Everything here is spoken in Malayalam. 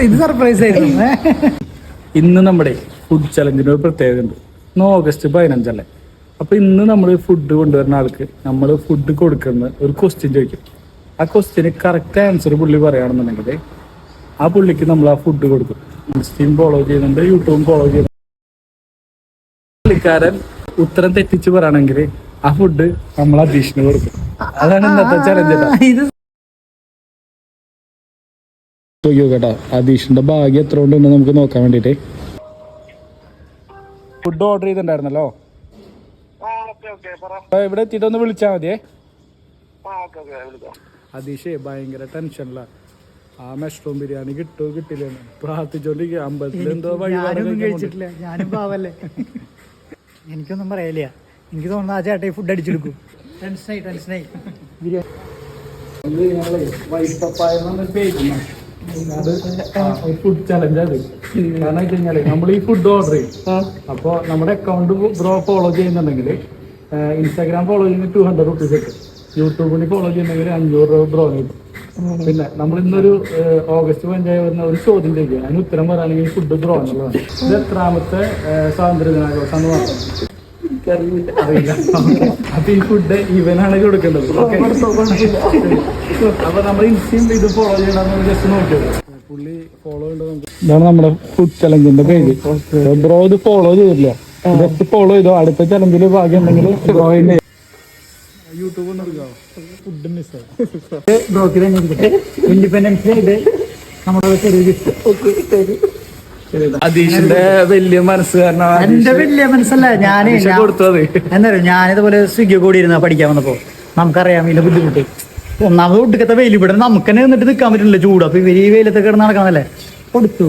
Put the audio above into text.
ഇത് സർപ്രൈസ് ആയിരുന്നു. ഇന്ന് നമ്മുടെ ഫുഡ് ചലഞ്ചിന് ഒരു പ്രത്യേകത ഉണ്ട്. ഇന്ന് ഓഗസ്റ്റ് 15 അല്ലേ. അപ്പൊ ഇന്ന് നമ്മൾ ഫുഡ് കൊണ്ടുവരുന്ന ആൾക്ക് നമ്മൾ ഫുഡ് കൊടുക്കുന്ന ഒരു ക്വസ്റ്റ്യൻ ചോദിക്കും. ആ ക്വസ്റ്റ്യന് കറക്റ്റ് ആൻസർ പുള്ളി പറയുകയാണെന്നുണ്ടെങ്കിൽ ആ പുള്ളിക്ക് നമ്മൾ ആ ഫുഡ് കൊടുക്കും. ഇൻസ്റ്റയും ഫോളോ ചെയ്യുന്നുണ്ട്, യൂട്യൂബും ഫോളോ ചെയ്യുന്നുണ്ട്. പുള്ളിക്കാരൻ ഉത്തരം തെറ്റിച്ച് പറയുകയാണെങ്കിൽ ആ ഫുഡ് നമ്മൾ അധീഷിന് കൊടുക്കും. അതാണ് ഇന്നത്തെ ചലഞ്ച്. കേട്ടോ, അധീഷിന്റെ ഭാഗ്യം എത്ര കൊണ്ടുണ്ട് നമുക്ക് നോക്കാൻ വേണ്ടിട്ട്. ഫുഡ് ഓർഡർ ചെയ്തിട്ടുണ്ടായിരുന്നല്ലോ, ഇവിടെ എത്തിയിട്ടൊന്ന് വിളിച്ചാൽ മതിയേ. അധീഷേ ഭയങ്കര ടെൻഷനില്ല. ആ മഷ്റൂം ബിരിയാണി കിട്ടുമോ കിട്ടില്ലെന്ന് പ്രാർത്ഥിച്ചോണ്ടിരിക്കുക. അമ്പലത്തിൽ എന്തോ കഴിച്ചിട്ടില്ല. ഞാനും പാവല്ലേ, എനിക്കൊന്നും പറയല്ല. എനിക്ക് തോന്നുന്നു ആ ചേട്ടായി ഫുഡ് അടിച്ചെടുക്കും. ടെൻഷനായി ബിരിയാണി. അത് ഫുഡ് ചലഞ്ച്. അത് കാരണം വെച്ച് കഴിഞ്ഞാല് നമ്മൾ ഈ ഫുഡ് ഓർഡർ ചെയ്യും. അപ്പോൾ നമ്മുടെ അക്കൗണ്ട് ബ്രോ ഫോളോ ചെയ്യുന്നുണ്ടെങ്കിൽ ഇൻസ്റ്റാഗ്രാം ഫോളോ ചെയ്യുന്ന 200 റുപ്പീസ് കിട്ടും. യൂട്യൂബിൽ ഫോളോ ചെയ്യുന്നെങ്കിൽ 500 രൂപ ബ്രോ കിട്ടും. പിന്നെ നമ്മൾ ഇന്നൊരു ഓഗസ്റ്റ് 15 വരുന്ന ഒരു ചോദ്യം ചോദിക്കുക, അതിന് ഉത്തരം പറയുകയാണെങ്കിൽ ഫുഡ് ബ്രോ എന്നുള്ളതാണ്. ഇത് എത്രാമത്തെ സ്വാതന്ത്ര്യ ദിനാഘോഷം അറിയില്ല. അപ്പൊ ഈ ഫുഡ് ഇവനാണ് കൊടുക്കേണ്ടത്. അപ്പൊ നമ്മൾ ഇൻസ്റ്റയും ഇത് ഫോളോ ചെയ്യണമെന്ന് ജസ്റ്റ് നോക്കിയത്. പുള്ളി ഫോളോ ചെയ്യേണ്ടത് ഇതാണ് നമ്മുടെ ഫുഡ് ചലഞ്ചിന്റെ പേര്. ബ്രോ ഇത് ഫോളോ ചെയ്തില്ല, ജസ്റ്റ് ഫോളോ ചെയ്തോ. അടുത്ത ചലഞ്ചില് ഭാഗ്യം ഉണ്ടെങ്കിൽ ബ്രോയിന്റെ യൂട്യൂബ് ഒന്ന് എടുക്കാവോ. ഫുഡ് മിസ്സായി. ബ്രോക്ക് തന്നെ ഇൻഡിപെൻഡൻസ് ഡേ നമ്മുടെ ചെറിയ ഗിഫ്റ്റ്. അധീഷിന്റെ വലിയ മനസ്സ് കാരണം. എന്റെ വലിയ മനസ്സല്ല, കൊടുത്തത് എന്താ പറയുക, ഞാനിതുപോലെ സ്വിഗ്ഗി കൂടി ഇരുന്ന പഠിക്കാൻ വന്നപ്പോ നമുക്കറിയാം ഇതിന്റെ ബുദ്ധിമുട്ട്. ഒന്നാമത് ഒടുക്കത്തെ വെയിൽ ഇവിടെ നമുക്ക് തന്നെ നിന്നിട്ട് നിൽക്കാൻ പറ്റില്ല, ചൂട്. അപ്പൊ ഇവര് ഈ വെയിലത്ത് കിടന്ന് നടക്കണല്ലേ, കൊടുത്തു.